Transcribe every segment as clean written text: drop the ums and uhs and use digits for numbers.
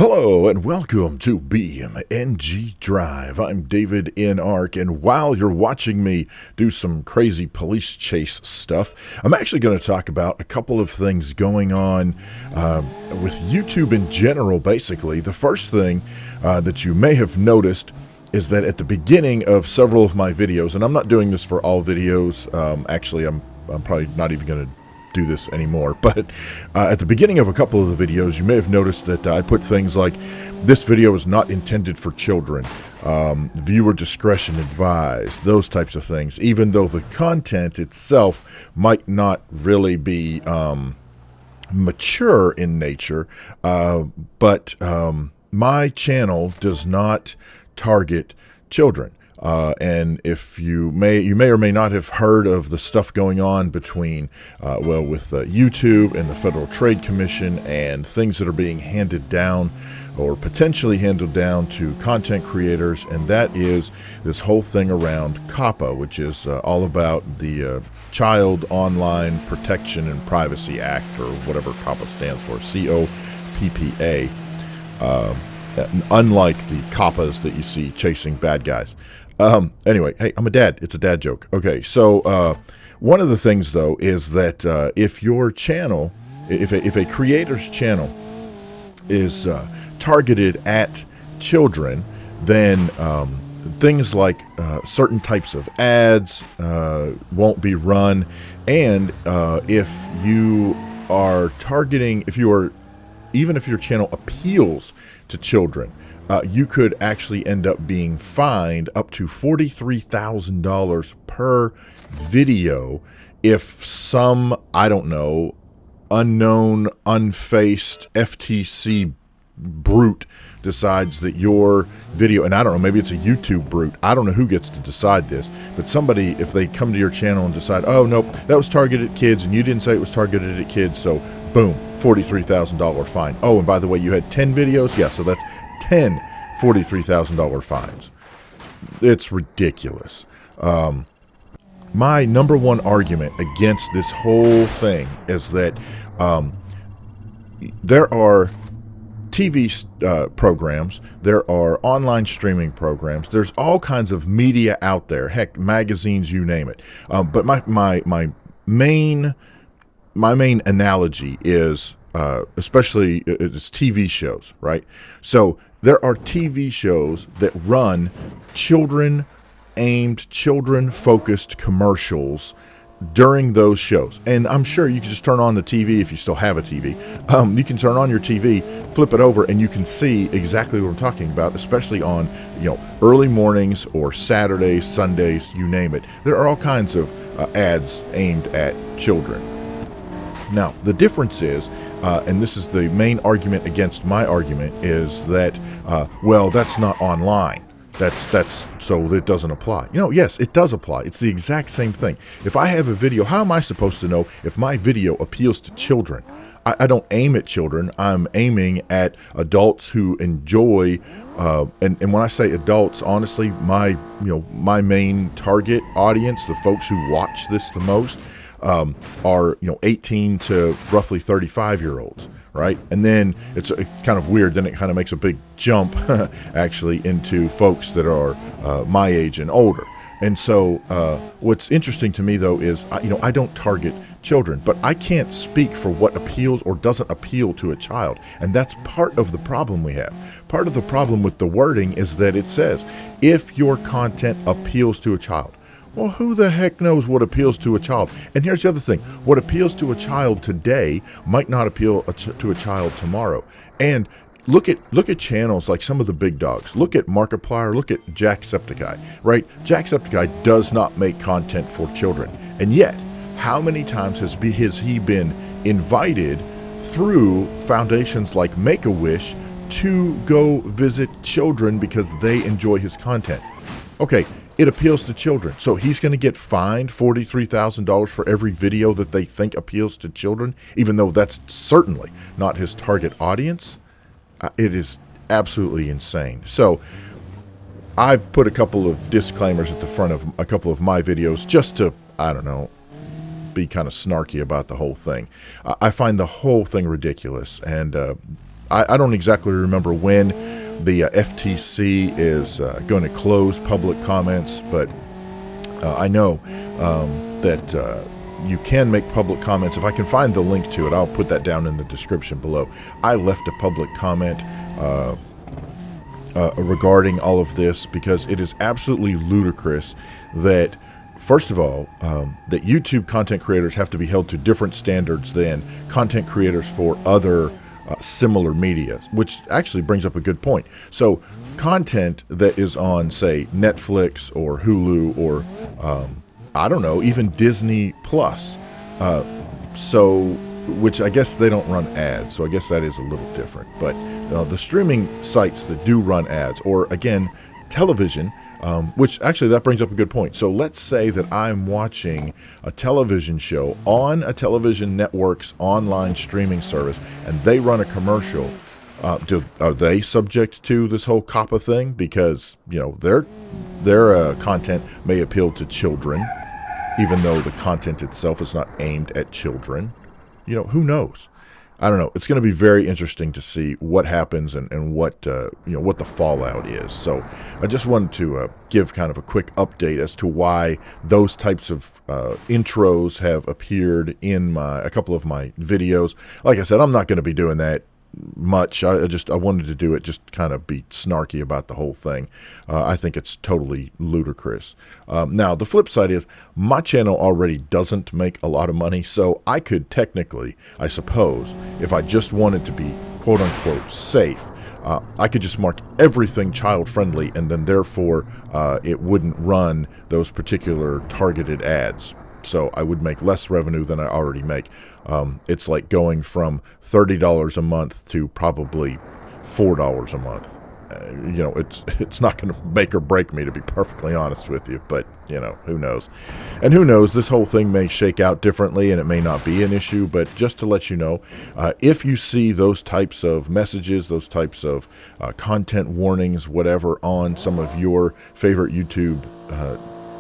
Hello and welcome to BeamNG Drive. I'm davidinark, and while you're watching me do some crazy police chase stuff, I'm actually going to talk about a couple of things going on with YouTube in general, basically. The first thing that you may have noticed is that at the beginning of several of my videos, and I'm not doing this for all videos, actually I'm probably not even going to do this anymore, but at the beginning of a couple of the videos you may have noticed that I put things like, this video is not intended for children, viewer discretion advised, those types of things, even though the content itself might not really be mature in nature, but my channel does not target children. And if you may or may not have heard of the stuff going on between, with YouTube and the Federal Trade Commission and things that are being handed down or potentially handed down to content creators, and that is this whole thing around COPPA, which is all about the Child Online Protection and Privacy Act, or whatever COPPA stands for, COPPA, unlike the COPPAs that you see chasing bad guys. Anyway, hey, I'm a dad. It's a dad joke. Okay, so one of the things, though, is that if your channel, if a creator's channel is targeted at children, then things like certain types of ads won't be run. And if you are targeting, even if your channel appeals to children, you could actually end up being fined up to $43,000 per video if some, I don't know, unknown, unfaced FTC brute decides that your video, and I don't know, maybe it's a YouTube brute, I don't know who gets to decide this, but somebody, if they come to your channel and decide, oh, nope, that was targeted at kids, and you didn't say it was targeted at kids, so boom, $43,000 fine. Oh, and by the way, you had 10 videos? Yeah, so that's 10 $43,000 fines. It's ridiculous. My number one argument against this whole thing is that there are TV programs, there are online streaming programs, there's all kinds of media out there, heck, magazines, you name it. But my main analogy is especially it's TV shows, right? So there are TV shows that run children-focused commercials during those shows. And I'm sure you can just turn on the TV if you still have a TV. You can turn on your TV, flip it over, and you can see exactly what I'm talking about, especially on, early mornings or Saturdays, Sundays, you name it. There are all kinds of ads aimed at children. Now, the difference is, and this is the main argument against my argument, is that, well, that's not online. That's so it doesn't apply. Yes, it does apply. It's the exact same thing. If I have a video, how am I supposed to know if my video appeals to children? I don't aim at children. I'm aiming at adults who enjoy, and when I say adults, honestly, my main target audience, the folks who watch this the most, are 18 to roughly 35-year-olds, right? And then it's kind of weird. Then it kind of makes a big jump, actually, into folks that are my age and older. And so, what's interesting to me, though, is I don't target children, but I can't speak for what appeals or doesn't appeal to a child, and that's part of the problem we have. Part of the problem with the wording is that it says, if your content appeals to a child. Well, who the heck knows what appeals to a child? And here's the other thing. What appeals to a child today might not appeal to a child tomorrow. And look at channels like some of the big dogs. Look at Markiplier. Look at Jacksepticeye, right? Jacksepticeye does not make content for children. And yet, how many times has he been invited through foundations like Make-A-Wish to go visit children because they enjoy his content? Okay. It appeals to children. So he's going to get fined $43,000 for every video that they think appeals to children, even though that's certainly not his target audience. It is absolutely insane. So I've put a couple of disclaimers at the front of a couple of my videos just to, I don't know, be kind of snarky about the whole thing. I find the whole thing ridiculous, and I don't exactly remember when the FTC is going to close public comments, but I know that you can make public comments. If I can find the link to it, I'll put that down in the description below. I left a public comment regarding all of this because it is absolutely ludicrous that, first of all, that YouTube content creators have to be held to different standards than content creators for other similar media, which actually brings up a good point. So content that is on, say, Netflix or Hulu or I don't know, even Disney Plus, which I guess they don't run ads, so I guess that is a little different. But the streaming sites that do run ads, or again, television, which actually that brings up a good point. So let's say that I'm watching a television show on a television network's online streaming service, and they run a commercial. Are they subject to this whole COPPA thing? Because their content may appeal to children, even though the content itself is not aimed at children. Who knows? I don't know. It's going to be very interesting to see what happens and what what the fallout is. So I just wanted to give kind of a quick update as to why those types of intros have appeared in a couple of my videos. Like I said, I'm not going to be doing that much. I wanted to do it, just kind of be snarky about the whole thing. I think it's totally ludicrous. Now the flip side is my channel already doesn't make a lot of money, so I could technically, I suppose, if I just wanted to be quote unquote safe, I could just mark everything child friendly, and then therefore it wouldn't run those particular targeted ads. So I would make less revenue than I already make. It's like going from $30 a month to probably $4 a month. It's not going to make or break me, to be perfectly honest with you. But who knows? And who knows? This whole thing may shake out differently, and it may not be an issue. But just to let you know, if you see those types of messages, those types of content warnings, whatever, on some of your favorite YouTube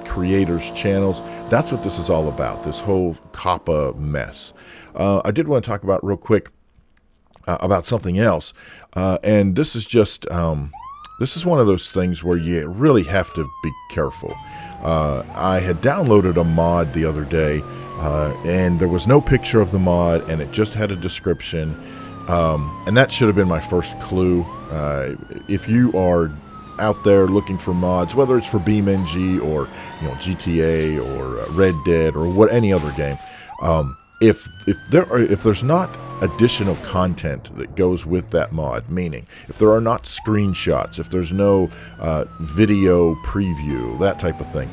creators' channels, that's what this is all about, this whole COPPA mess. I did want to talk about real quick about something else, and this is just this is one of those things where you really have to be careful. I had downloaded a mod the other day, and there was no picture of the mod, and it just had a description, and that should have been my first clue. If you are out there looking for mods, whether it's for BeamNG or GTA or Red Dead or any other game, if there's not additional content that goes with that mod, meaning if there are not screenshots, if there's no video preview, that type of thing,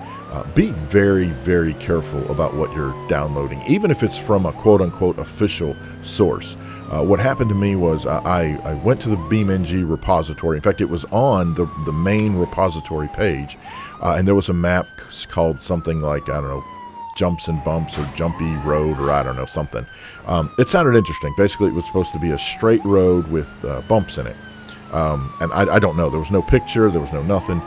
be very, very careful about what you're downloading, even if it's from a quote-unquote official source. What happened to me was I went to the BeamNG repository. In fact, it was on the main repository page, and there was a map called something like, I don't know, Jumps and Bumps or Jumpy Road, or I don't know, something. It sounded interesting. Basically, it was supposed to be a straight road with bumps in it. And I don't know. There was no picture. There was no nothing.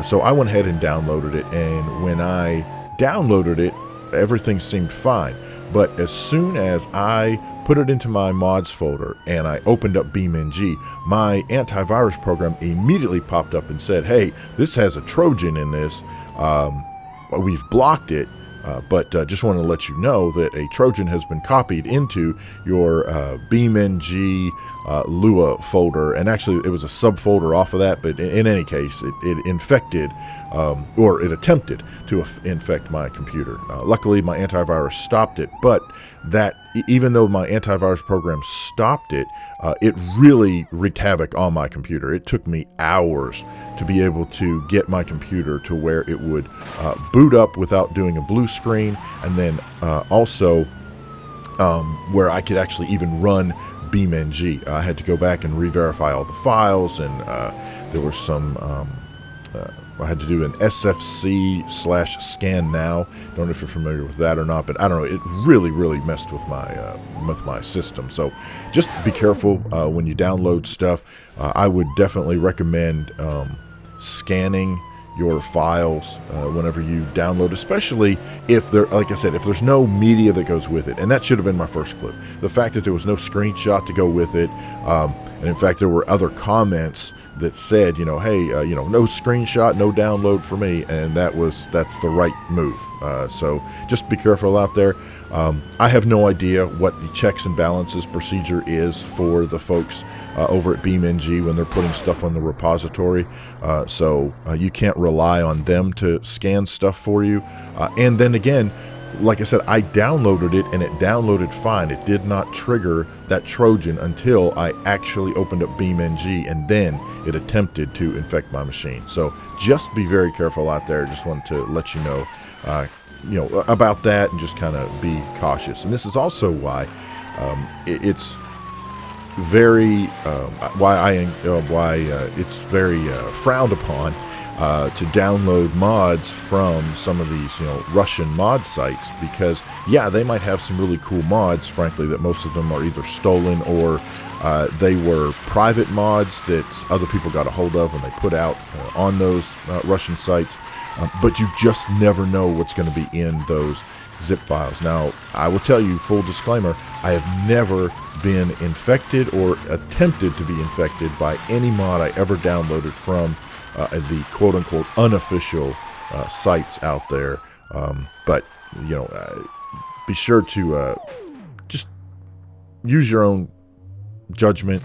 So I went ahead and downloaded it, and when I downloaded it, everything seemed fine. But as soon as I put it into my mods folder and I opened up BeamNG, my antivirus program immediately popped up and said, hey, this has a Trojan in this. We've blocked it, but just want to let you know that a Trojan has been copied into your BeamNG Lua folder. And actually, it was a subfolder off of that, but in any case, it infected, or it attempted to infect my computer. Luckily, my antivirus stopped it, but even though my antivirus program stopped it, it really wreaked havoc on my computer. It took me hours to be able to get my computer to where it would boot up without doing a blue screen, and then also where I could actually even run BeamNG. I had to go back and re-verify all the files, and there were some I had to do an SFC/scan now. Don't know if you're familiar with that or not, but I don't know. It really, really messed with my system. So just be careful when you download stuff. I would definitely recommend scanning your files whenever you download, especially if like I said, if there's no media that goes with it. And that should have been my first clue. The fact that there was no screenshot to go with it, And in fact, there were other comments that said, hey, no screenshot, no download for me, and that's the right move. So just be careful out there. I have no idea what the checks and balances procedure is for the folks over at BeamNG when they're putting stuff on the repository. So you can't rely on them to scan stuff for you. And then again, like I said, I downloaded it and it downloaded fine. It did not trigger that Trojan until I actually opened up BeamNG, and then it attempted to infect my machine. So just be very careful out there. Just wanted to let you know, about that, and just kind of be cautious. And this is also why it's very it's very frowned upon to download mods from some of these Russian mod sites, because they might have some really cool mods, frankly, that most of them are either stolen or they were private mods that other people got a hold of and they put out on those Russian sites, but you just never know what's going to be in those zip files. Now, I will tell you, full disclaimer, I have never been infected or attempted to be infected by any mod I ever downloaded from the quote-unquote unofficial sites out there. But be sure to just use your own judgment.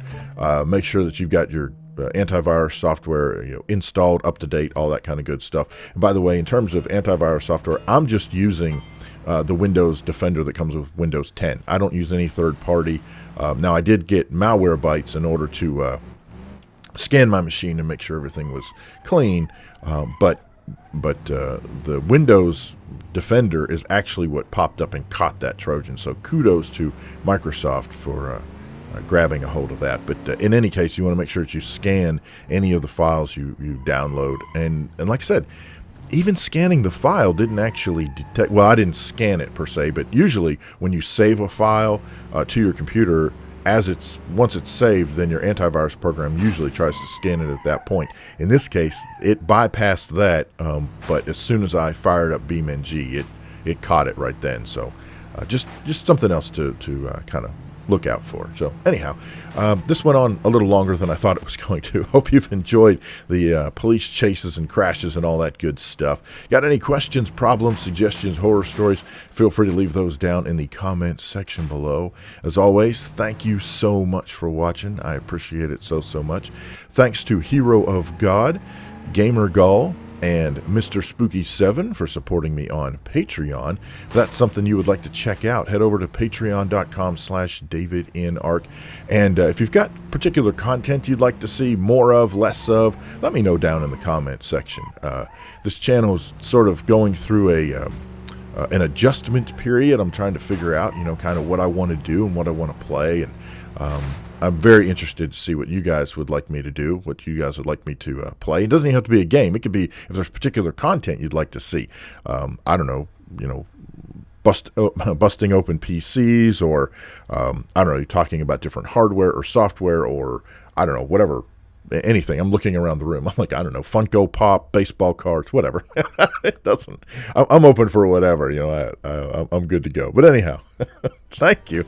Make sure that you've got your antivirus software installed, up to date, all that kind of good stuff. And by the way, in terms of antivirus software, I'm just using the Windows Defender that comes with Windows 10. I don't use any third party. Now, I did get Malwarebytes in order to scan my machine and make sure everything was clean, but the Windows Defender is actually what popped up and caught that Trojan. So kudos to Microsoft for grabbing a hold of that. But in any case, you want to make sure that you scan any of the files you download. And like I said, even scanning the file didn't actually detect, well, I didn't scan it per se, but usually when you save a file to your computer, once it's saved, then your antivirus program usually tries to scan it at that point. In this case, it bypassed that, but as soon as I fired up BeamNG, it caught it right then. So just something else to kind of look out for. So anyhow, this went on a little longer than I thought it was going to. Hope you've enjoyed the police chases and crashes and all that good stuff. Got any questions, problems, suggestions, horror stories? Feel free to leave those down in the comments section below. As always, thank you so much for watching. I appreciate it so much. Thanks to Hero of God, GamerGull, and Mr. Spooky7 for supporting me on Patreon. If that's something you would like to check out, head over to patreon.com/davidinark. And if you've got particular content you'd like to see more of, less of, let me know down in the comment section. This channel is sort of going through an adjustment period. I'm trying to figure out, kind of what I want to do and what I want to play. And I'm very interested to see what you guys would like me to do, what you guys would like me to play. It doesn't even have to be a game. It could be if there's particular content you'd like to see. I don't know, busting open PCs, or I don't know, talking about different hardware or software, or I don't know, whatever. Anything. I'm looking around the room. I'm like, I don't know, Funko Pop, baseball cards, whatever. It doesn't. I'm open for whatever. I'm good to go. But anyhow, thank you.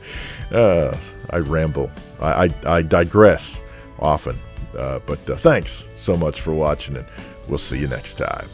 I ramble. I digress often. But thanks so much for watching, and we'll see you next time.